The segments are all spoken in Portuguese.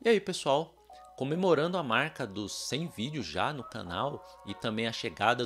E aí, pessoal, comemorando a marca dos 100 vídeos já no canal e também a chegada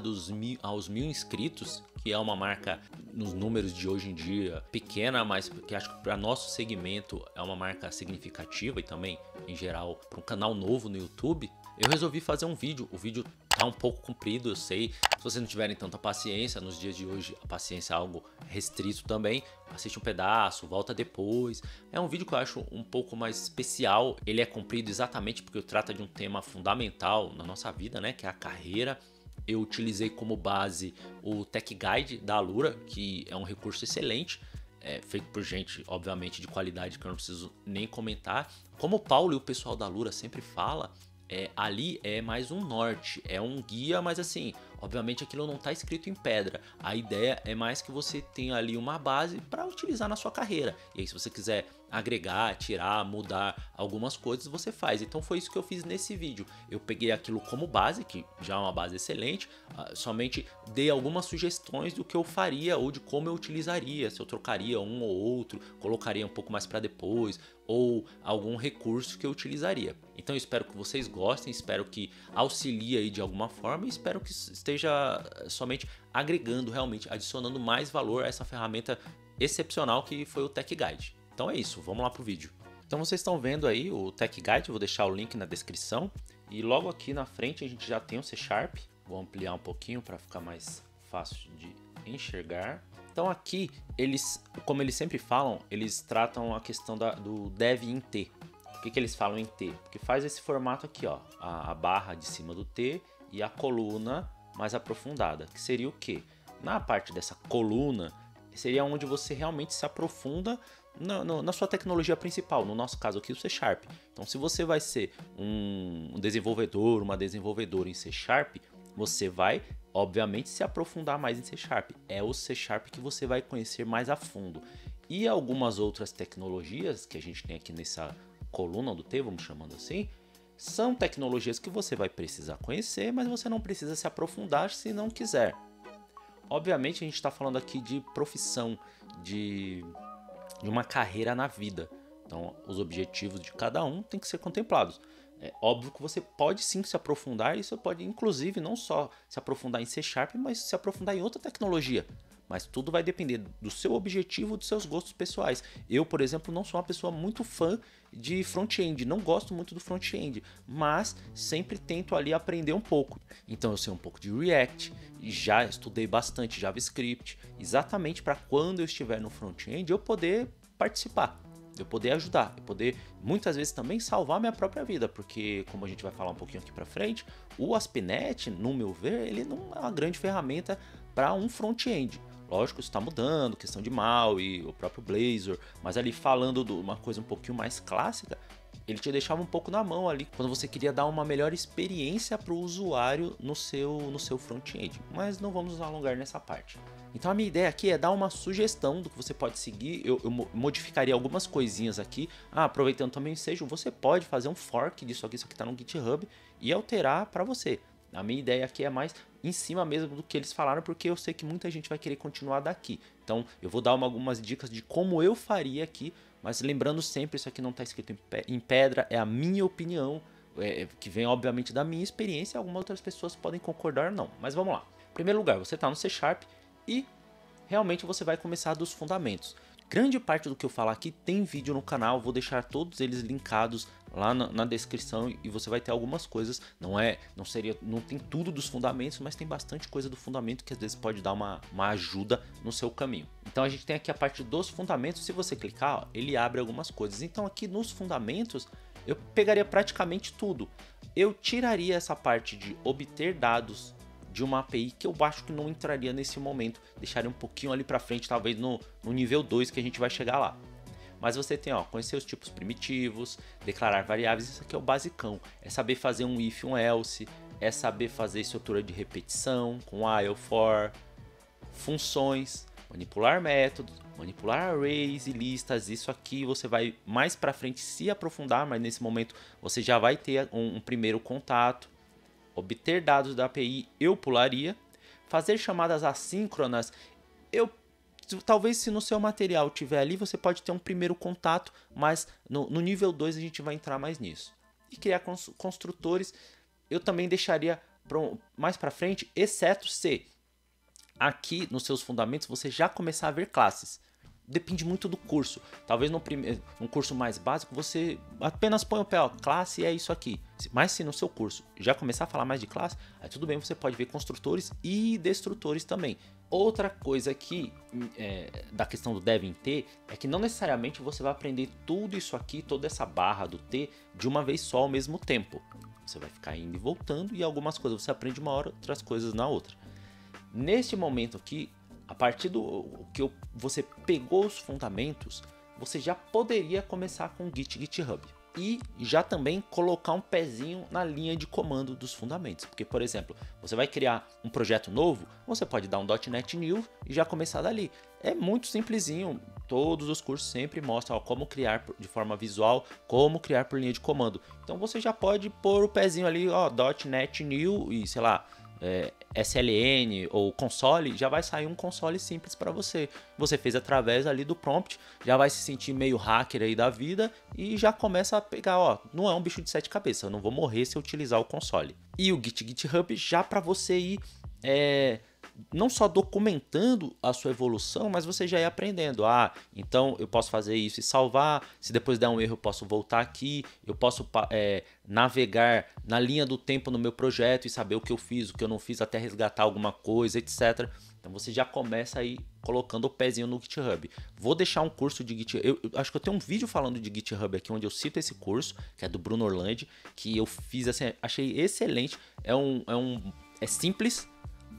aos 1000 inscritos, que é uma marca nos números de hoje em dia pequena, mas que acho que para nosso segmento é uma marca significativa e também em geral para um canal novo no YouTube, eu resolvi fazer um vídeo. O vídeo tá um pouco comprido, eu sei. Se vocês não tiverem tanta paciência, nos dias de hoje a paciência é algo restrito também. Assiste um pedaço, volta depois. É um vídeo que eu acho um pouco mais especial. Ele é comprido exatamente porque trata de um tema fundamental na nossa vida, né? Que é a carreira. Eu utilizei como base o Tech Guide da Alura, que é um recurso excelente. Feito por gente, obviamente, de qualidade que eu não preciso nem comentar. Como o Paulo e o pessoal da Alura sempre fala, ali é mais um norte, é um guia, mas assim, obviamente aquilo não está escrito em pedra. A ideia é mais que você tenha ali uma base para utilizar na sua carreira. E aí, se você quiser agregar, tirar, mudar algumas coisas, você faz. Então foi isso que eu fiz nesse vídeo. Eu peguei aquilo como base, que já é uma base excelente, somente dei algumas sugestões do que eu faria ou de como eu utilizaria, se eu trocaria um ou outro, colocaria um pouco mais para depois, ou algum recurso que eu utilizaria. Então eu espero que vocês gostem, espero que auxilie aí de alguma forma e espero que esteja somente agregando, realmente adicionando mais valor a essa ferramenta excepcional que foi o Tech Guide. Então é isso, vamos lá pro vídeo. Então vocês estão vendo aí o Tech Guide, eu vou deixar o link na descrição e logo aqui na frente a gente já tem o C Sharp. Vou ampliar um pouquinho para ficar mais fácil de enxergar. Então aqui, como eles sempre falam, eles tratam a questão do dev em T. Por que eles falam em T? Porque faz esse formato aqui, ó, a barra de cima do T e a coluna mais aprofundada, que seria o quê? Na parte dessa coluna, seria onde você realmente se aprofunda na sua tecnologia principal, no nosso caso aqui o C Sharp. Então se você vai ser um desenvolvedor, uma desenvolvedora em C Sharp, você vai obviamente se aprofundar mais em C Sharp. É o C Sharp que você vai conhecer mais a fundo. E algumas outras tecnologias que a gente tem aqui nessa coluna do T, vamos chamando assim, são tecnologias que você vai precisar conhecer, mas você não precisa se aprofundar se não quiser. Obviamente a gente está falando aqui de profissão, de uma carreira na vida. Então os objetivos de cada um têm que ser contemplados. É óbvio que você pode sim se aprofundar, e você pode inclusive não só se aprofundar em C Sharp, mas se aprofundar em outra tecnologia. Mas tudo vai depender do seu objetivo, dos seus gostos pessoais. Eu, por exemplo, não sou uma pessoa muito fã de front-end, não gosto muito do front-end, mas sempre tento ali aprender um pouco. Então eu sei um pouco de React, já estudei bastante JavaScript, exatamente para quando eu estiver no front-end eu poder participar, eu poder ajudar, eu poder muitas vezes também salvar minha própria vida, porque como a gente vai falar um pouquinho aqui para frente, o ASP.NET, no meu ver, ele não é uma grande ferramenta para um front-end. Lógico, isso está mudando, questão de MAUI, o próprio Blazor, mas ali falando de uma coisa um pouquinho mais clássica, ele te deixava um pouco na mão ali quando você queria dar uma melhor experiência para o usuário no seu front-end. Mas não vamos nos alongar nessa parte. Então a minha ideia aqui é dar uma sugestão do que você pode seguir. Eu modificaria algumas coisinhas aqui. Aproveitando também o Sage, você pode fazer um fork disso aqui, isso aqui está no GitHub, e alterar para você. A minha ideia aqui é mais em cima mesmo do que eles falaram, porque eu sei que muita gente vai querer continuar daqui. Então eu vou dar algumas dicas de como eu faria aqui, mas lembrando sempre, isso aqui não está escrito em pedra, é a minha opinião, que vem obviamente da minha experiência, algumas outras pessoas podem concordar ou não. Mas vamos lá. Em primeiro lugar, você está no C Sharp e realmente você vai começar dos fundamentos. Grande parte do que eu falar aqui tem vídeo no canal, vou deixar todos eles linkados lá na descrição e você vai ter algumas coisas, não tem tudo dos fundamentos, mas tem bastante coisa do fundamento que às vezes pode dar uma ajuda no seu caminho. Então a gente tem aqui a parte dos fundamentos, se você clicar, ó, ele abre algumas coisas. Então aqui nos fundamentos eu pegaria praticamente tudo. Eu tiraria essa parte de obter dados de uma API que eu acho que não entraria nesse momento, deixaria um pouquinho ali para frente, talvez no nível 2 que a gente vai chegar lá. Mas você tem, ó, conhecer os tipos primitivos, declarar variáveis, isso aqui é o basicão. É saber fazer um if, um else, é saber fazer estrutura de repetição com while, for, funções, manipular métodos, manipular arrays e listas. Isso aqui você vai mais para frente se aprofundar, mas nesse momento você já vai ter um primeiro contato. Obter dados da API eu pularia. Fazer chamadas assíncronas eu Talvez se no seu material tiver ali, você pode ter um primeiro contato, mas no nível 2 a gente vai entrar mais nisso. E criar construtores, eu também deixaria mais para frente, exceto se aqui nos seus fundamentos você já começar a ver classes. Depende muito do curso. Talvez num curso mais básico você apenas põe o pé, ó, classe é isso aqui. Mas se no seu curso já começar a falar mais de classe, aí tudo bem, você pode ver construtores e destrutores também. Outra coisa aqui da questão do devem ter é que não necessariamente você vai aprender tudo isso aqui, toda essa barra do T de uma vez só ao mesmo tempo. Você vai ficar indo e voltando e algumas coisas você aprende uma hora, outras coisas na outra. Neste momento aqui, a partir do que você pegou os fundamentos, você já poderia começar com Git, GitHub. E já também colocar um pezinho na linha de comando dos fundamentos. Porque, por exemplo, você vai criar um projeto novo, você pode dar um .NET New e já começar dali. É muito simplesinho, todos os cursos sempre mostram como criar de forma visual, como criar por linha de comando. Então você já pode pôr o pezinho ali, ó, .NET New e sei lá, SLN ou console, já vai sair um console simples para você. Você fez através ali do prompt, já vai se sentir meio hacker aí da vida e já começa a pegar, ó, não é um bicho de 7 cabeças, eu não vou morrer se eu utilizar o console. E o GitHub já para você ir não só documentando a sua evolução, mas você já ir aprendendo. Ah, então eu posso fazer isso e salvar. Se depois der um erro, eu posso voltar aqui. Eu posso navegar na linha do tempo no meu projeto e saber o que eu fiz, o que eu não fiz, até resgatar alguma coisa, etc. Então você já começa aí colocando o pezinho no GitHub. Vou deixar um curso de GitHub. Eu acho que eu tenho um vídeo falando de GitHub aqui, onde eu cito esse curso, que é do Bruno Orlandi, que eu fiz assim, achei excelente. É simples,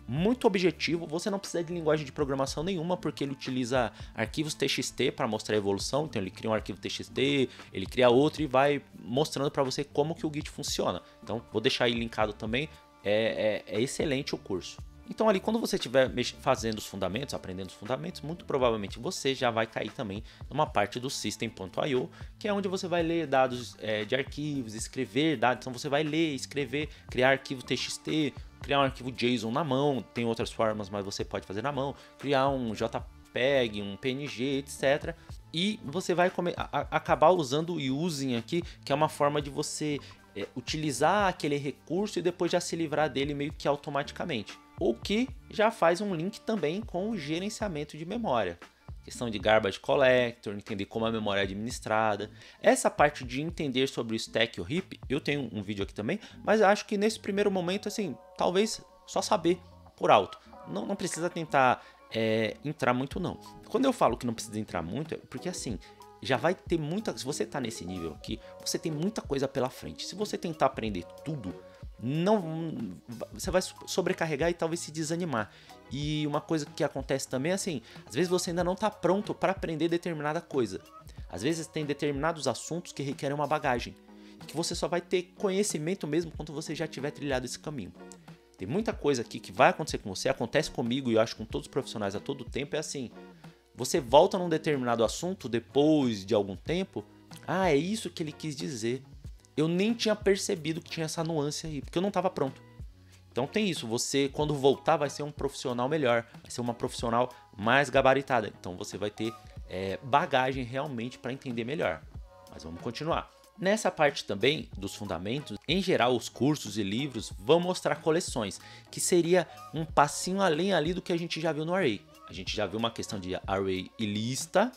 muito objetivo, você não precisa de linguagem de programação nenhuma, porque ele utiliza arquivos TXT para mostrar a evolução. Então ele cria um arquivo TXT, ele cria outro e vai mostrando para você como que o Git funciona. Então vou deixar aí linkado também, é excelente o curso. Então ali quando você estiver fazendo os fundamentos, aprendendo os fundamentos, muito provavelmente você já vai cair também numa parte do System.io, que é onde você vai ler dados de arquivos, escrever dados. Então você vai ler, escrever, criar arquivo TXT, criar um arquivo JSON na mão, tem outras formas, mas você pode fazer na mão, criar um JPEG, um PNG, etc. E você vai acabar usando o using aqui, que é uma forma de você utilizar aquele recurso e depois já se livrar dele meio que automaticamente. O que já faz um link também com o gerenciamento de memória. Questão de garbage collector, entender como a memória é administrada. Essa parte de entender sobre o stack e o heap, eu tenho um vídeo aqui também, mas acho que nesse primeiro momento, assim, talvez só saber por alto. Não precisa tentar entrar muito não. Quando eu falo que não precisa entrar muito, é porque assim, já vai ter muita... Se você tá nesse nível aqui, você tem muita coisa pela frente. Se você tentar aprender tudo, você vai sobrecarregar e talvez se desanimar. E uma coisa que acontece também é assim, às vezes você ainda não está pronto para aprender determinada coisa. Às vezes tem determinados assuntos que requerem uma bagagem, que você só vai ter conhecimento mesmo quando você já tiver trilhado esse caminho. Tem muita coisa aqui que vai acontecer com você, acontece comigo e eu acho com todos os profissionais a todo tempo, é assim, você volta num determinado assunto depois de algum tempo, é isso que ele quis dizer. Eu nem tinha percebido que tinha essa nuance aí, porque eu não estava pronto. Então tem isso, você quando voltar vai ser um profissional melhor, vai ser uma profissional mais gabaritada. Então você vai ter bagagem realmente para entender melhor. Mas vamos continuar. Nessa parte também dos fundamentos, em geral os cursos e livros vão mostrar coleções, que seria um passinho além ali do que a gente já viu no Array. A gente já viu uma questão de Array e lista,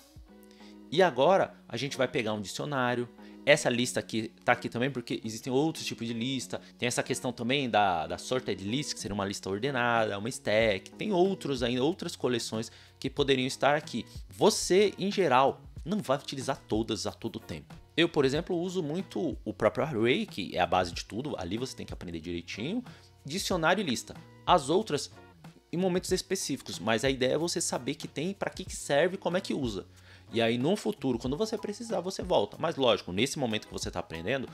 e agora a gente vai pegar um dicionário. Essa lista aqui tá aqui também porque existem outros tipos de lista. Tem essa questão também da sorted list, que seria uma lista ordenada, uma stack. Tem outros ainda, outras coleções que poderiam estar aqui. Você, em geral, não vai utilizar todas a todo tempo. Eu, por exemplo, uso muito o próprio Array, que é a base de tudo. Ali você tem que aprender direitinho. Dicionário e lista. As outras, em momentos específicos. Mas a ideia é você saber que tem, para que serve e como é que usa. E aí no futuro, quando você precisar, você volta. Mas lógico, nesse momento que você está aprendendo,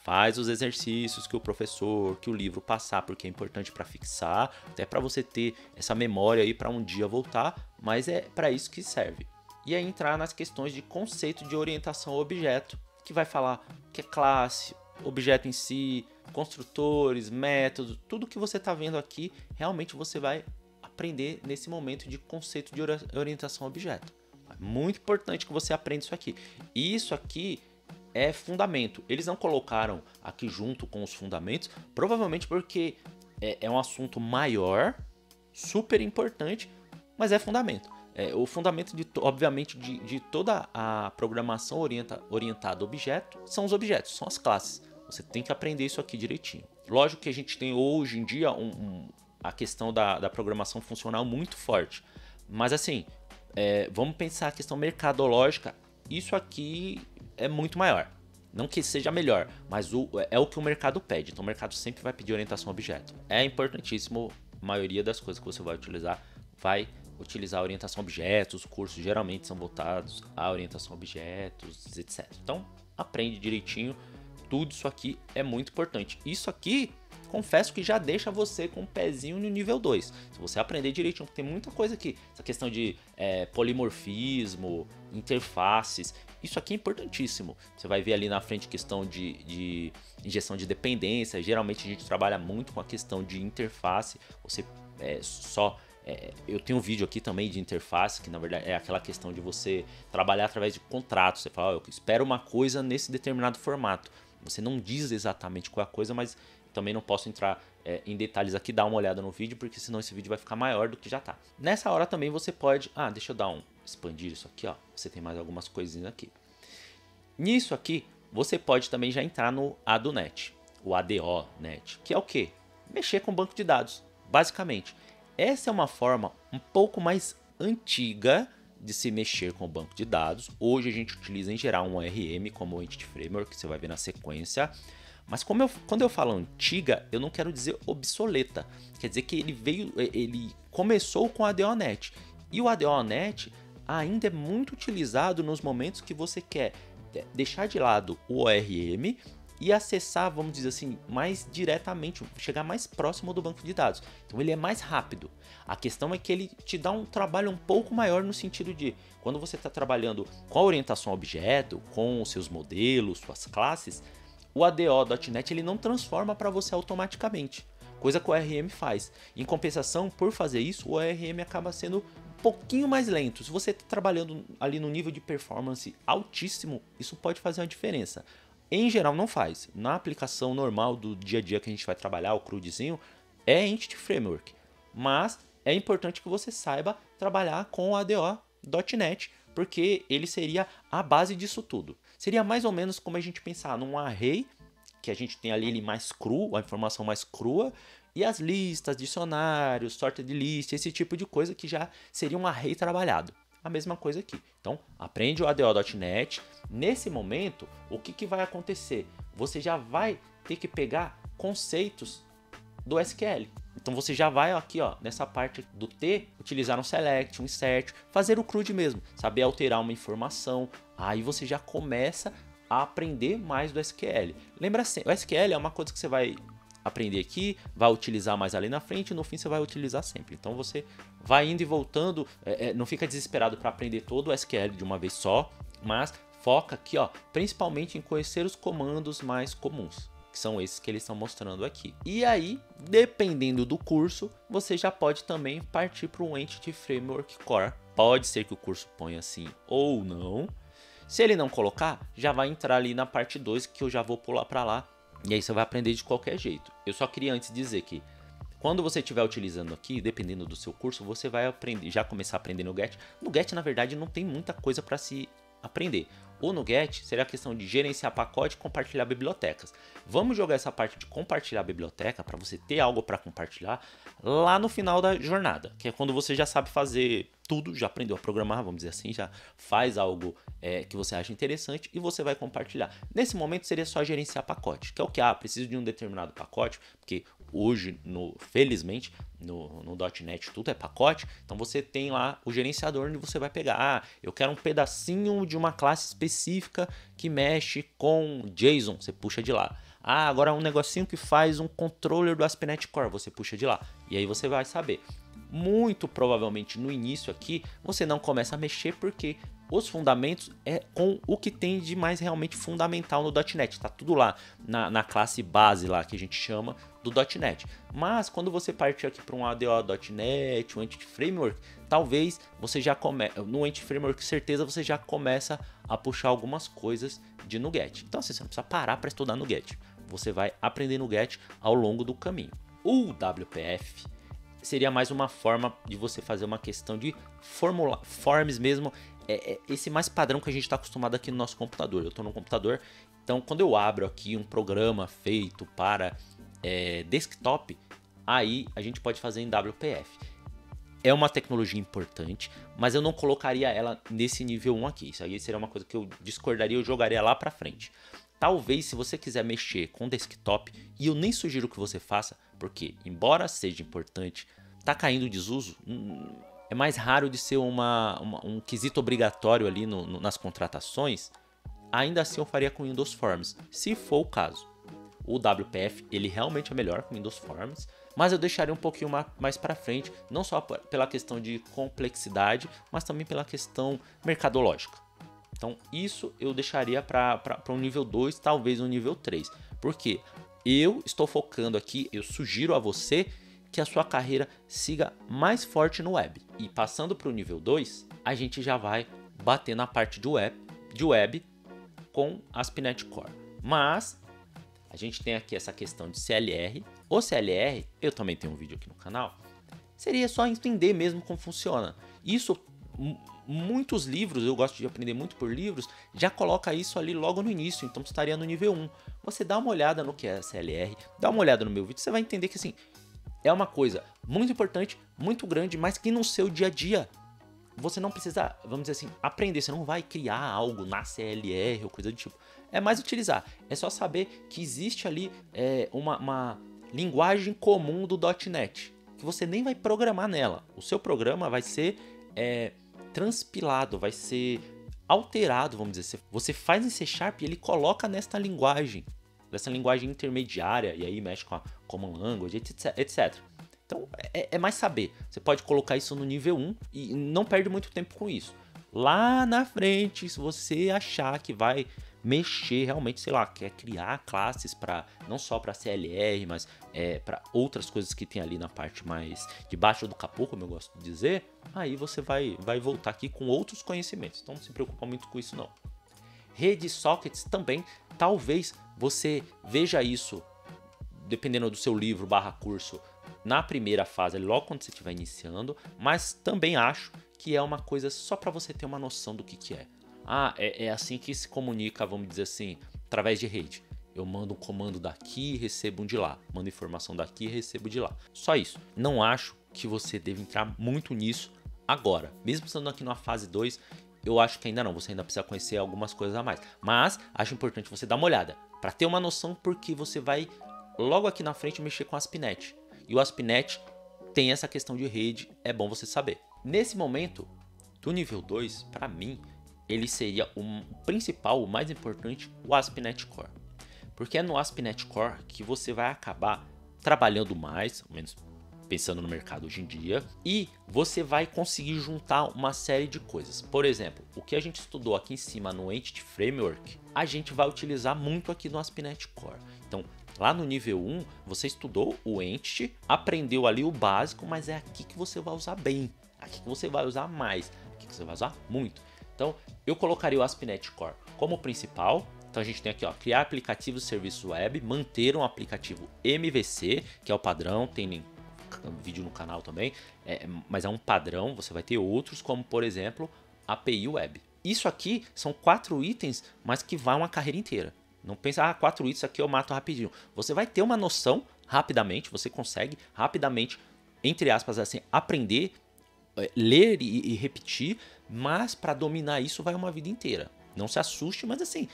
faz os exercícios que o professor, que o livro passar, porque é importante para fixar, até para você ter essa memória aí para um dia voltar, mas é para isso que serve. E aí entrar nas questões de conceito de orientação ao objeto, que vai falar o que é classe, objeto em si, construtores, métodos, tudo que você está vendo aqui, realmente você vai aprender nesse momento de conceito de orientação a objeto. É muito importante que você aprenda isso aqui. E isso aqui é fundamento. Eles não colocaram aqui junto com os fundamentos, provavelmente porque é um assunto maior, super importante, mas é fundamento. O fundamento, obviamente, de toda a programação orientada a objeto são os objetos, são as classes. Você tem que aprender isso aqui direitinho. Lógico que a gente tem hoje em dia a questão da programação funcional muito forte. Mas assim, vamos pensar a questão mercadológica. Isso aqui é muito maior. Não que seja melhor, mas é o que o mercado pede. Então o mercado sempre vai pedir orientação a objeto. É importantíssimo, a maioria das coisas que você vai utilizar a orientação a objetos. Os cursos geralmente são voltados à orientação a objetos, etc. Então aprende direitinho. Tudo isso aqui é muito importante. Isso aqui, confesso que já deixa você com um pezinho no nível 2. Se você aprender direitinho, tem muita coisa aqui. Essa questão de polimorfismo, interfaces, isso aqui é importantíssimo. Você vai ver ali na frente questão de injeção de dependência. Geralmente a gente trabalha muito com a questão de interface. Você eu tenho um vídeo aqui também de interface, que na verdade é aquela questão de você trabalhar através de contratos. Você fala, eu espero uma coisa nesse determinado formato. Você não diz exatamente qual é a coisa, mas também não posso entrar em detalhes aqui, dar uma olhada no vídeo, porque senão esse vídeo vai ficar maior do que já tá. Nessa hora também você pode, deixa eu expandir isso aqui, ó. Você tem mais algumas coisinhas aqui. Nisso aqui, você pode também já entrar no ADONet, o ADONet, que é o quê? Mexer com banco de dados, basicamente. Essa é uma forma um pouco mais antiga de se mexer com o banco de dados. Hoje a gente utiliza em geral um ORM como o Entity Framework, que você vai ver na sequência. Mas quando eu falo antiga, eu não quero dizer obsoleta. Quer dizer que ele começou com o ADONet. E o ADONet ainda é muito utilizado nos momentos que você quer deixar de lado o ORM e acessar, vamos dizer assim, mais diretamente, chegar mais próximo do banco de dados. Então ele é mais rápido. A questão é que ele te dá um trabalho um pouco maior no sentido de, quando você está trabalhando com a orientação a objeto, com os seus modelos, suas classes, o ADO.NET ele não transforma para você automaticamente, coisa que o ORM faz. Em compensação, por fazer isso, o ORM acaba sendo um pouquinho mais lento. Se você está trabalhando ali no nível de performance altíssimo, isso pode fazer uma diferença. Em geral não faz. Na aplicação normal do dia a dia que a gente vai trabalhar, o crudezinho, é Entity Framework. Mas é importante que você saiba trabalhar com o ADO.NET, porque ele seria a base disso tudo. Seria mais ou menos como a gente pensar num array, que a gente tem ali ele mais cru, a informação mais crua, e as listas, dicionários, sorted list, esse tipo de coisa que já seria um array trabalhado. A mesma coisa aqui. Então, aprende o ADO.NET. Nesse momento, o que vai acontecer? Você já vai ter que pegar conceitos do SQL. Então, você já vai aqui, nessa parte do T, utilizar um select, um insert, fazer o CRUD mesmo, saber alterar uma informação. Aí você já começa a aprender mais do SQL. Lembra sempre, o SQL é uma coisa que você vai aprender aqui, vai utilizar mais ali na frente e no fim você vai utilizar sempre. Então você vai indo e voltando, não fica desesperado para aprender todo o SQL de uma vez só, mas foca aqui, principalmente em conhecer os comandos mais comuns, que são esses que eles estão mostrando aqui. E aí, dependendo do curso, você já pode também partir para o Entity Framework Core. Pode ser que o curso ponha assim ou não. Se ele não colocar, já vai entrar ali na parte 2, que eu já vou pular para lá. E aí você vai aprender de qualquer jeito. Eu só queria antes dizer que quando você estiver utilizando aqui, dependendo do seu curso, você vai aprender, já começar a aprender no Get. No Get, na verdade, não tem muita coisa para se aprender. O NuGet seria a questão de gerenciar pacote e compartilhar bibliotecas. Vamos jogar essa parte de compartilhar biblioteca para você ter algo para compartilhar lá no final da jornada, que é quando você já sabe fazer tudo, já aprendeu a programar, vamos dizer assim, já faz algo que você acha interessante e você vai compartilhar. Nesse momento seria só gerenciar pacote, que é o que? Preciso de um determinado pacote, porque hoje, felizmente, no .NET tudo é pacote, então você tem lá o gerenciador onde você vai pegar, eu quero um pedacinho de uma classe específica que mexe com JSON, você puxa de lá. Agora um negocinho que faz um controller do ASP.NET Core, você puxa de lá. E aí você vai saber. Muito provavelmente no início aqui, você não começa a mexer porque os fundamentos é com o que tem de mais realmente fundamental no .NET. Tá tudo lá na classe base lá que a gente chama do .NET. Mas quando você partir aqui para um ADO.NET, um Entity Framework, talvez você já comece, no Entity Framework certeza você já começa a puxar algumas coisas de NuGet. Então assim, você não precisa parar para estudar NuGet. Você vai aprender NuGet ao longo do caminho. O WPF seria mais uma forma de você fazer uma questão de forms mesmo, esse mais padrão que a gente está acostumado aqui no nosso computador. Eu estou no computador, então quando eu abro aqui um programa feito para desktop, aí a gente pode fazer em WPF. É uma tecnologia importante, mas eu não colocaria ela nesse nível 1 aqui. Isso aí seria uma coisa que eu discordaria, eu jogaria lá para frente. Talvez se você quiser mexer com desktop, e eu nem sugiro que você faça, porque embora seja importante, tá caindo em desuso, é mais raro de ser um quesito obrigatório ali nas contratações, ainda assim eu faria com Windows Forms, se for o caso. O WPF ele realmente é melhor com Windows Forms, mas eu deixaria um pouquinho mais para frente, não só pela questão de complexidade, mas também pela questão mercadológica. Então isso eu deixaria para um nível 2, talvez um nível 3. Porque eu estou focando aqui, eu sugiro a você que a sua carreira siga mais forte no web. E passando para o nível 2, a gente já vai bater na parte de web com ASP.NET Core. Mas a gente tem aqui essa questão de CLR. O CLR, eu também tenho um vídeo aqui no canal, seria só entender mesmo como funciona. Isso muitos livros, eu gosto de aprender muito por livros, já coloca isso ali logo no início, então você estaria no nível 1. Você dá uma olhada no que é CLR, dá uma olhada no meu vídeo, você vai entender que assim, é uma coisa muito importante, muito grande, mas que no seu dia a dia, você não precisa, vamos dizer assim, aprender, você não vai criar algo na CLR ou coisa do tipo. É mais utilizar, é só saber que existe ali uma linguagem comum do .NET, que você nem vai programar nela, o seu programa vai ser transpilado, vai ser alterado, vamos dizer. Você faz em C# e ele coloca nessa linguagem intermediária, e aí mexe com a Common Language, etc. Então é mais saber. Você pode colocar isso no nível 1 e não perde muito tempo com isso. Lá na frente, se você achar que vai mexer realmente, sei lá, quer criar classes para não só para CLR, mas para outras coisas que tem ali na parte mais debaixo do capô, como eu gosto de dizer, aí você vai voltar aqui com outros conhecimentos. Então não se preocupa muito com isso não. Rede sockets também, talvez você veja isso, dependendo do seu livro /curso, na primeira fase, logo quando você estiver iniciando, mas também acho que é uma coisa só para você ter uma noção do que é. É assim que se comunica, vamos dizer assim, através de rede. Eu mando um comando daqui e recebo um de lá. Mando informação daqui e recebo de lá. Só isso. Não acho que você deve entrar muito nisso agora. Mesmo estando aqui numa fase 2, eu acho que ainda não. Você ainda precisa conhecer algumas coisas a mais. Mas acho importante você dar uma olhada, para ter uma noção, porque você vai logo aqui na frente mexer com o ASP.NET. E o ASP.NET tem essa questão de rede, é bom você saber. Nesse momento, do nível 2, para mim, ele seria o principal, o mais importante, o ASP.NET Core. Porque é no ASP.NET Core que você vai acabar trabalhando mais, ao menos pensando no mercado hoje em dia, e você vai conseguir juntar uma série de coisas. Por exemplo, o que a gente estudou aqui em cima no Entity Framework, a gente vai utilizar muito aqui no ASP.NET Core. Então, lá no nível 1, você estudou o Entity, aprendeu ali o básico, mas é aqui que você vai usar bem, aqui que você vai usar mais, aqui que você vai usar muito. Então, eu colocaria o ASP.NET Core como principal. Então, a gente tem aqui, ó, criar aplicativos e serviços web, manter um aplicativo MVC, que é o padrão, tem vídeo no canal também, mas é um padrão, você vai ter outros, como por exemplo, API Web. Isso aqui são 4 itens, mas que vão uma carreira inteira. Não pensa, 4 itens aqui eu mato rapidinho. Você vai ter uma noção rapidamente, você consegue rapidamente, entre aspas, assim, aprender, ler e repetir, mas para dominar isso vai uma vida inteira. Não se assuste, mas assim,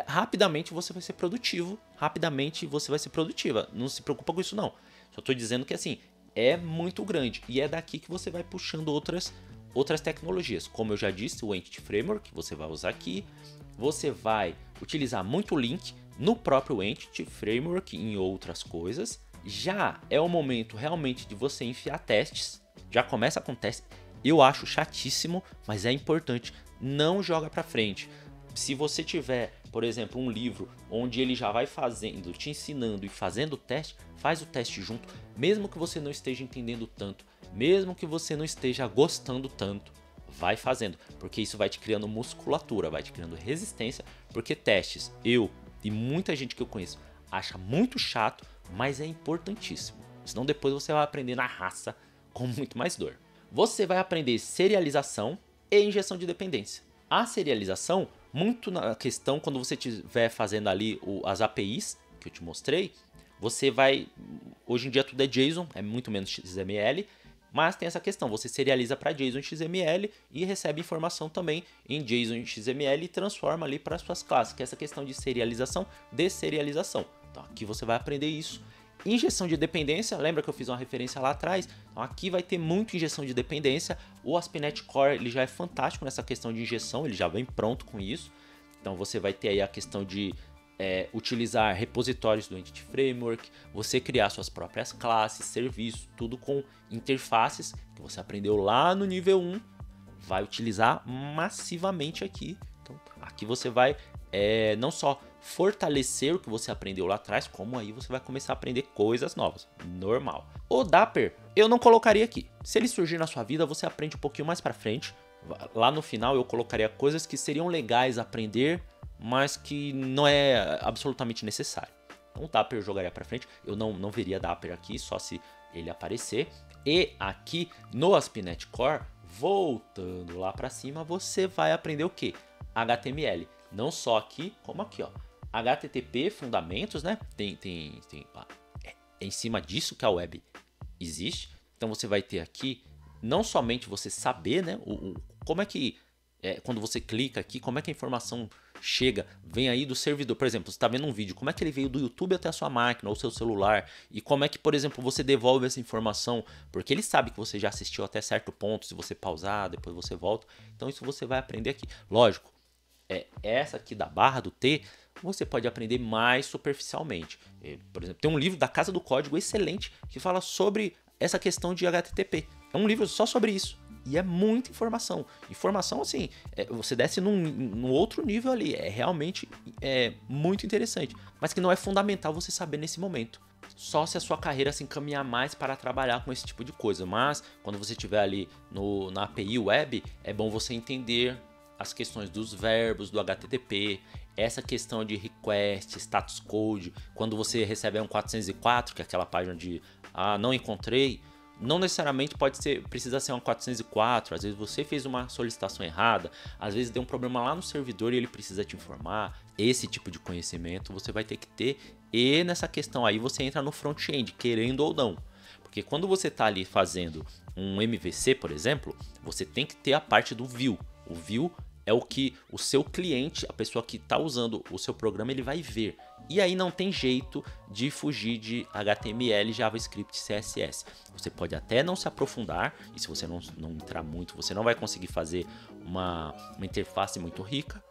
rapidamente você vai ser produtivo, rapidamente você vai ser produtiva. Não se preocupa com isso não. Só estou dizendo que assim, é muito grande e é daqui que você vai puxando outras tecnologias. Como eu já disse, o Entity Framework você vai usar aqui. Você vai utilizar muito link no próprio Entity Framework e em outras coisas. Já é o momento realmente de você enfiar testes. Já começa com testes. Eu acho chatíssimo, mas é importante não joga para frente. Se você tiver, por exemplo, um livro onde ele já vai fazendo, te ensinando e fazendo o teste, faz o teste junto, mesmo que você não esteja entendendo tanto, mesmo que você não esteja gostando tanto, vai fazendo, porque isso vai te criando musculatura, vai te criando resistência, porque testes, eu e muita gente que eu conheço acha muito chato, mas é importantíssimo, senão depois você vai aprender na raça com muito mais dor. Você vai aprender serialização e injeção de dependência. A serialização, muito na questão quando você estiver fazendo ali as APIs que eu te mostrei, você vai, hoje em dia tudo é JSON, é muito menos XML, mas tem essa questão, você serializa para JSON XML e recebe informação também em JSON XML e transforma ali para as suas classes, que é essa questão de serialização, deserialização. Então aqui você vai aprender isso. Injeção de dependência, lembra que eu fiz uma referência lá atrás? Então aqui vai ter muito injeção de dependência. O ASP.NET Core ele já é fantástico nessa questão de injeção, ele já vem pronto com isso. Então você vai ter aí a questão de utilizar repositórios do Entity Framework, você criar suas próprias classes, serviços, tudo com interfaces que você aprendeu lá no nível 1, vai utilizar massivamente aqui. Então aqui você vai não só fortalecer o que você aprendeu lá atrás, como aí você vai começar a aprender coisas novas, normal. O Dapper eu não colocaria aqui, se ele surgir na sua vida você aprende um pouquinho mais para frente, lá no final eu colocaria coisas que seriam legais aprender, mas que não é absolutamente necessário. Então o Dapper eu jogaria para frente, eu não veria Dapper aqui, só se ele aparecer. E aqui no ASP.NET Core, voltando lá para cima, você vai aprender o que? HTML, não só aqui, como aqui, ó. HTTP, fundamentos, né? É em cima disso que a web existe. Então você vai ter aqui, não somente você saber, né? Como é que, quando você clica aqui, como é que a informação chega, vem aí do servidor. Por exemplo, você está vendo um vídeo, como é que ele veio do YouTube até a sua máquina ou seu celular, e como é que, por exemplo, você devolve essa informação, porque ele sabe que você já assistiu até certo ponto, se você pausar, depois você volta. Então isso você vai aprender aqui. Lógico, essa aqui da barra do T, você pode aprender mais superficialmente. Por exemplo, tem um livro da Casa do Código excelente que fala sobre essa questão de HTTP. É um livro só sobre isso. E é muita informação. Informação assim, você desce num outro nível ali. É realmente muito interessante. Mas que não é fundamental você saber nesse momento. Só se a sua carreira se encaminhar mais para trabalhar com esse tipo de coisa. Mas quando você estiver ali na API web, é bom você entender as questões dos verbos do HTTP, essa questão de request, status code, quando você recebe um 404, que é aquela página de não encontrei, não necessariamente precisa ser um 404, às vezes você fez uma solicitação errada, às vezes deu um problema lá no servidor e ele precisa te informar. Esse tipo de conhecimento você vai ter que ter, e nessa questão aí você entra no front-end, querendo ou não. Porque quando você está ali fazendo um MVC, por exemplo, você tem que ter a parte do view. O view é o que o seu cliente, a pessoa que está usando o seu programa, ele vai ver. E aí não tem jeito de fugir de HTML, JavaScript, CSS. Você pode até não se aprofundar, e se você não entrar muito, você não vai conseguir fazer uma interface muito rica,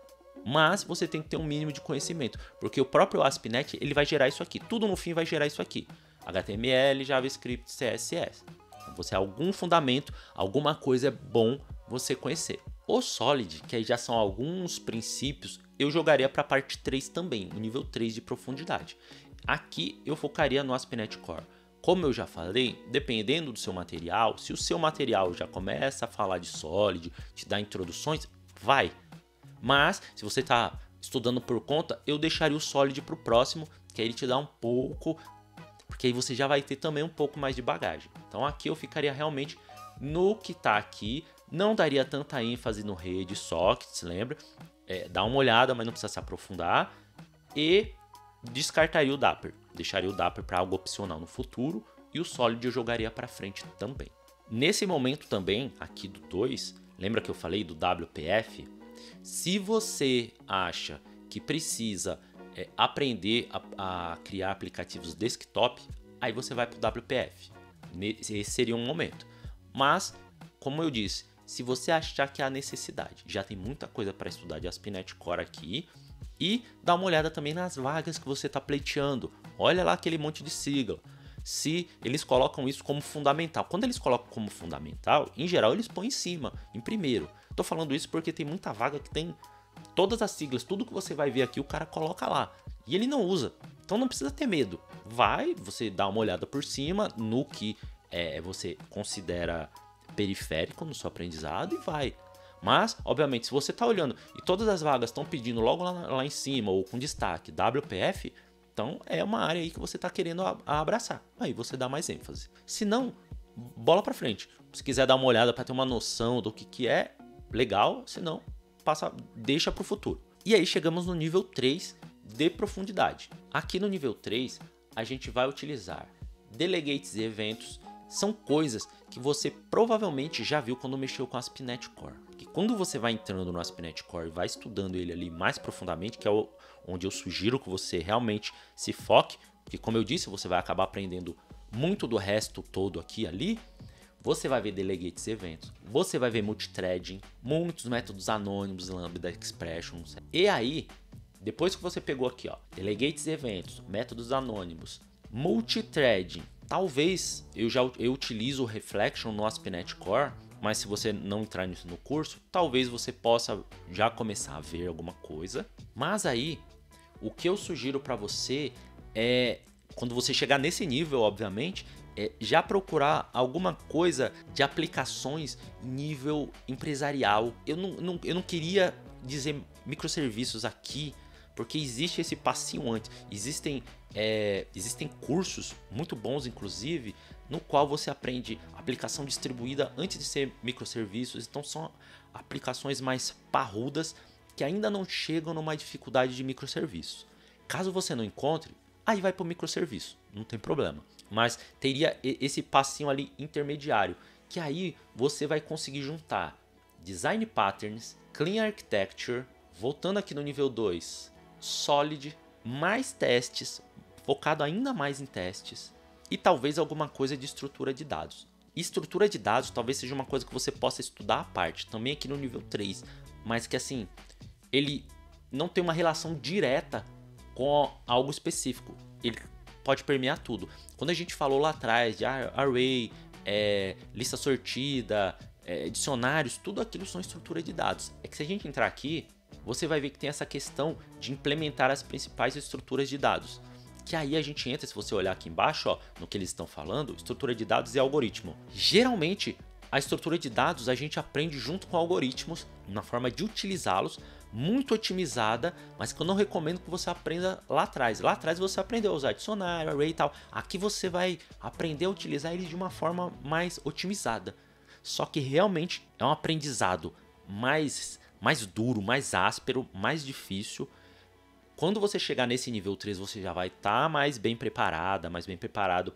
mas você tem que ter um mínimo de conhecimento, porque o próprio ASP.NET ele vai gerar isso aqui, tudo no fim vai gerar isso aqui, HTML, JavaScript, CSS. Então, você algum fundamento, alguma coisa é bom você conhecer. O Solid, que aí já são alguns princípios, eu jogaria para a parte 3 também, o nível 3 de profundidade. Aqui eu focaria no ASP.NET Core. Como eu já falei, dependendo do seu material, se o seu material já começa a falar de Solid, te dá introduções, vai. Mas se você está estudando por conta, eu deixaria o Solid para o próximo, que aí ele te dá um pouco, porque aí você já vai ter também um pouco mais de bagagem. Então aqui eu ficaria realmente no que está aqui, não daria tanta ênfase no rede sockets, lembra? Dá uma olhada, mas não precisa se aprofundar. E descartaria o Dapper, deixaria o Dapper para algo opcional no futuro, e o Solid eu jogaria para frente também. Nesse momento também, aqui do 2, lembra que eu falei do WPF? Se você acha que precisa aprender a criar aplicativos desktop, aí você vai para o WPF. Esse seria um momento. Mas, como eu disse, se você achar que há necessidade, já tem muita coisa para estudar de ASP.NET Core aqui, e dá uma olhada também nas vagas que você está pleiteando. Olha lá aquele monte de sigla. Se eles colocam isso como fundamental. Quando eles colocam como fundamental, em geral eles põem em cima, em primeiro. Tô falando isso porque tem muita vaga que tem todas as siglas, tudo que você vai ver aqui o cara coloca lá. E ele não usa. Então não precisa ter medo. Você dá uma olhada por cima no que você considera periférico no seu aprendizado e vai. Mas, obviamente, se você está olhando e todas as vagas estão pedindo logo lá em cima ou com destaque WPF, então é uma área aí que você está querendo abraçar. Aí você dá mais ênfase. Se não, bola para frente. Se quiser dar uma olhada para ter uma noção do que é, legal. Se não, deixa para o futuro. E aí chegamos no nível 3 de profundidade. Aqui no nível 3, a gente vai utilizar delegates e eventos. São coisas que você provavelmente já viu quando mexeu com a ASP.NET Core. Porque quando você vai entrando no ASP.NET Core e vai estudando ele ali mais profundamente, que é onde eu sugiro que você realmente se foque, porque como eu disse, você vai acabar aprendendo muito do resto todo aqui e ali, você vai ver delegates e eventos, você vai ver multithreading, muitos métodos anônimos, lambda expressions. E aí, depois que você pegou aqui, ó, delegates e eventos, métodos anônimos, multithreading, talvez eu utilizo o Reflection no ASP.NET Core, mas se você não entrar nisso no curso, talvez você possa já começar a ver alguma coisa. Mas aí, o que eu sugiro para você é, quando você chegar nesse nível, obviamente, já procurar alguma coisa de aplicações em nível empresarial. Eu não queria dizer microserviços aqui, porque existe esse passinho antes. Existem cursos muito bons, inclusive, no qual você aprende aplicação distribuída antes de ser microserviços. Então são aplicações mais parrudas que ainda não chegam numa dificuldade de microserviços. Caso você não encontre, aí vai para o microserviço, não tem problema. Mas teria esse passinho ali intermediário, que aí você vai conseguir juntar Design Patterns, Clean Architecture, voltando aqui no nível 2, Solid, mais testes, focado ainda mais em testes, e talvez alguma coisa de estrutura de dados. Estrutura de dados talvez seja uma coisa que você possa estudar à parte, também aqui no nível 3, mas que assim, ele não tem uma relação direta com algo específico. Ele pode permear tudo. Quando a gente falou lá atrás de array, lista sortida, dicionários, tudo aquilo são estrutura de dados. É que se a gente entrar aqui, você vai ver que tem essa questão de implementar as principais estruturas de dados. Que aí a gente entra, se você olhar aqui embaixo, ó, no que eles estão falando, estrutura de dados e algoritmo. Geralmente, a estrutura de dados a gente aprende junto com algoritmos, na forma de utilizá-los, muito otimizada, mas que eu não recomendo que você aprenda lá atrás. Lá atrás você aprendeu a usar dicionário, array e tal. Aqui você vai aprender a utilizar eles de uma forma mais otimizada. Só que realmente é um aprendizado mais duro, mais áspero, mais difícil. Quando você chegar nesse nível 3, você já vai estar mais bem preparado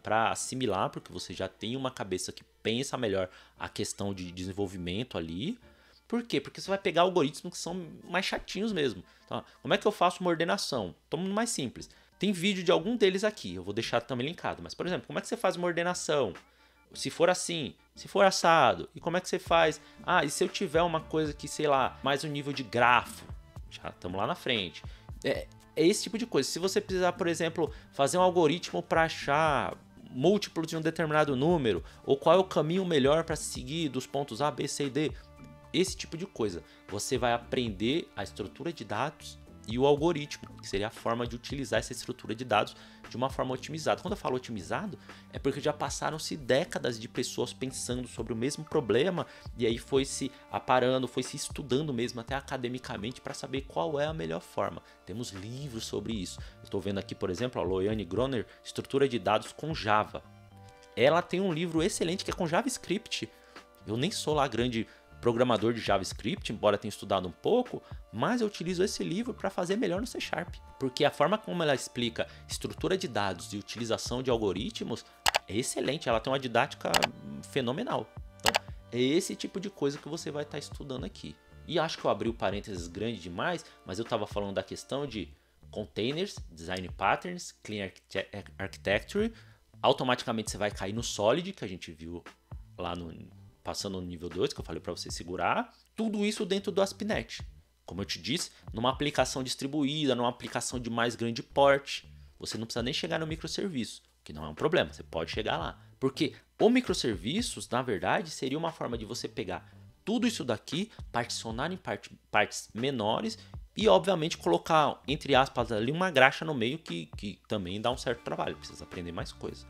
para assimilar, porque você já tem uma cabeça que pensa melhor a questão de desenvolvimento ali. Por quê? Porque você vai pegar algoritmos que são mais chatinhos mesmo. Então, como é que eu faço uma ordenação? Estou mais simples. Tem vídeo de algum deles aqui, eu vou deixar também linkado. Mas, por exemplo, como é que você faz uma ordenação? Se for assim, se for assado, e como é que você faz? Ah, e se eu tiver uma coisa que, sei lá, mais um nível de grafo? Já estamos lá na frente. É esse tipo de coisa. Se você precisar, por exemplo, fazer um algoritmo para achar múltiplos de um determinado número, ou qual é o caminho melhor para seguir dos pontos A, B, C e D, esse tipo de coisa. Você vai aprender a estrutura de dados e o algoritmo, que seria a forma de utilizar essa estrutura de dados de uma forma otimizada. Quando eu falo otimizado, é porque já passaram-se décadas de pessoas pensando sobre o mesmo problema e aí foi se aparando, foi se estudando mesmo até academicamente para saber qual é a melhor forma. Temos livros sobre isso. Estou vendo aqui, por exemplo, a Loiane Groner, Estrutura de Dados com Java. Ela tem um livro excelente que é com JavaScript. Eu nem sou lá grande programador de JavaScript, embora tenha estudado um pouco, mas eu utilizo esse livro para fazer melhor no C#, porque a forma como ela explica estrutura de dados e utilização de algoritmos é excelente, ela tem uma didática fenomenal. Então, é esse tipo de coisa que você vai estar estudando aqui. E acho que eu abri o parênteses grande demais, mas eu estava falando da questão de containers, design patterns, clean architecture, automaticamente você vai cair no Solid, que a gente viu lá passando no nível 2, que eu falei para você segurar, tudo isso dentro do ASP.NET. Como eu te disse, numa aplicação distribuída, numa aplicação de mais grande porte, você não precisa nem chegar no microserviço, que não é um problema, você pode chegar lá. Porque o microserviços, na verdade, seria uma forma de você pegar tudo isso daqui, particionar em partes menores e, obviamente, colocar, entre aspas, ali uma graxa no meio que também dá um certo trabalho, precisa aprender mais coisa.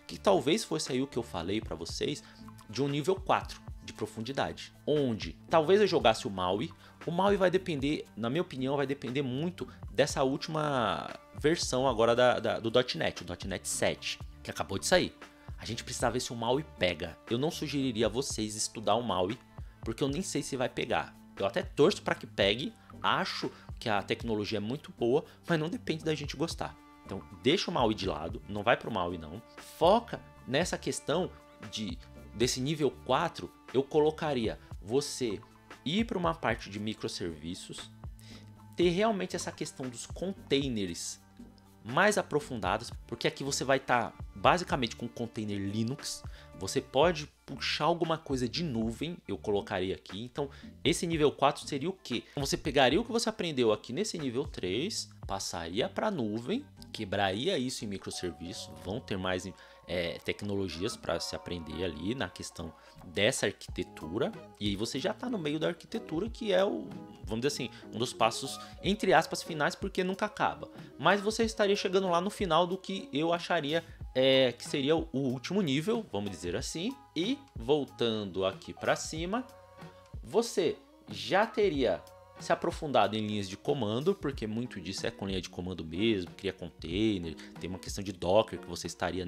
Que talvez fosse aí o que eu falei para vocês de um nível 4 de profundidade, onde talvez eu jogasse o Maui. O Maui vai depender, na minha opinião, vai depender muito dessa última versão agora do .NET, o .NET 7, que acabou de sair. A gente precisa ver se o Maui pega. Eu não sugeriria a vocês estudar o Maui, porque eu nem sei se vai pegar. Eu até torço para que pegue, acho que a tecnologia é muito boa, mas não depende da gente gostar. Então deixa o Maui de lado, não vai pro Maui não. Foca nessa questão desse nível 4, eu colocaria você ir para uma parte de microserviços, ter realmente essa questão dos containers mais aprofundados, porque aqui você vai estar basicamente com container Linux, você pode puxar alguma coisa de nuvem, eu colocaria aqui. Então esse nível 4 seria o que? Você pegaria o que você aprendeu aqui nesse nível 3, passaria para a nuvem, quebraria isso em microserviços, vão ter mais tecnologias para se aprender ali na questão dessa arquitetura, e aí você já está no meio da arquitetura, que é vamos dizer assim, um dos passos entre aspas finais, porque nunca acaba, mas você estaria chegando lá no final do que eu acharia que seria o último nível, vamos dizer assim. E voltando aqui para cima, você já teria se aprofundado em linhas de comando, porque muito disso é com linha de comando mesmo, cria container, tem uma questão de Docker que você estaria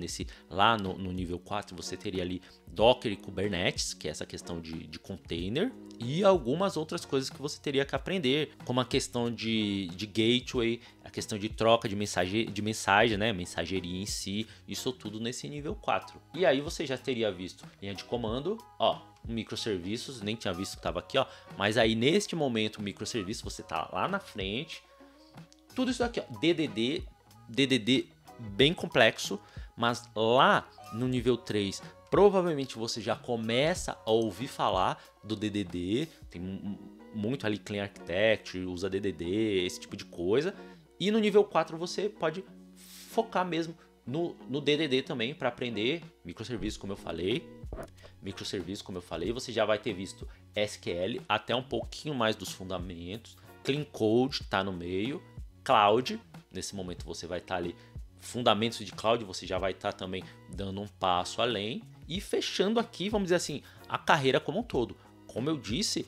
lá no nível 4, você teria ali Docker e Kubernetes, que é essa questão de container, e algumas outras coisas que você teria que aprender, como a questão de gateway, a questão de troca de mensagem, né, mensageria em si, isso tudo nesse nível 4. E aí você já teria visto linha de comando, microserviços, nem tinha visto que estava aqui, mas aí neste momento o microserviço você tá lá na frente, tudo isso aqui, DDD bem complexo, mas lá no nível 3 provavelmente você já começa a ouvir falar do DDD, tem muito ali Clean Architecture, usa DDD, esse tipo de coisa, e no nível 4 você pode focar mesmo no DDD também para aprender microserviços, como eu falei. Você já vai ter visto SQL, até um pouquinho mais dos fundamentos. Clean Code está no meio. Cloud, nesse momento você vai estar ali. Fundamentos de Cloud, você já vai estar também dando um passo além. E fechando aqui, vamos dizer assim, a carreira como um todo. Como eu disse,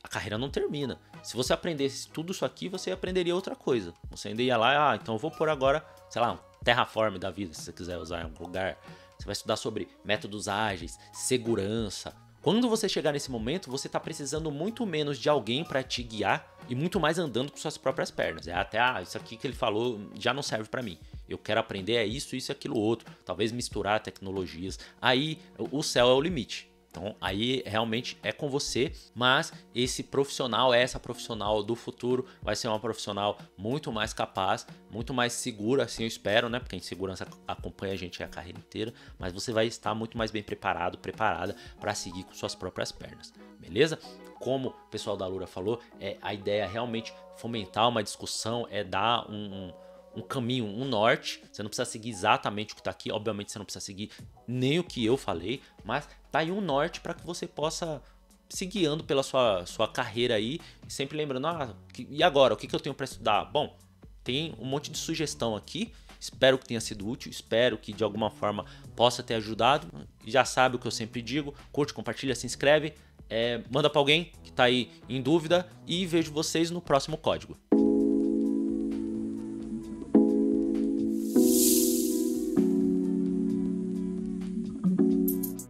a carreira não termina. Se você aprendesse tudo isso aqui, você aprenderia outra coisa. Você ainda ia lá, então eu vou pôr agora, sei lá, um Terraform da vida, se você quiser usar em algum lugar. Você vai estudar sobre métodos ágeis, segurança. Quando você chegar nesse momento, você está precisando muito menos de alguém para te guiar e muito mais andando com suas próprias pernas. Isso aqui que ele falou já não serve para mim. Eu quero aprender isso e aquilo outro. Talvez misturar tecnologias. Aí o céu é o limite. Então aí realmente é com você, mas essa profissional do futuro vai ser uma profissional muito mais capaz, muito mais segura, assim eu espero, né? Porque a insegurança acompanha a gente a carreira inteira, mas você vai estar muito mais bem preparada para seguir com suas próprias pernas, beleza? Como o pessoal da Alura falou, a ideia é realmente fomentar uma discussão, dar um caminho, um norte. Você não precisa seguir exatamente o que está aqui, obviamente você não precisa seguir nem o que eu falei, mas tá aí um norte para que você possa se guiando pela sua carreira aí, sempre lembrando, e agora, o que eu tenho para estudar? Bom, tem um monte de sugestão aqui, espero que tenha sido útil, espero que de alguma forma possa ter ajudado. Já sabe o que eu sempre digo, curte, compartilha, se inscreve, manda para alguém que está aí em dúvida e vejo vocês no próximo código.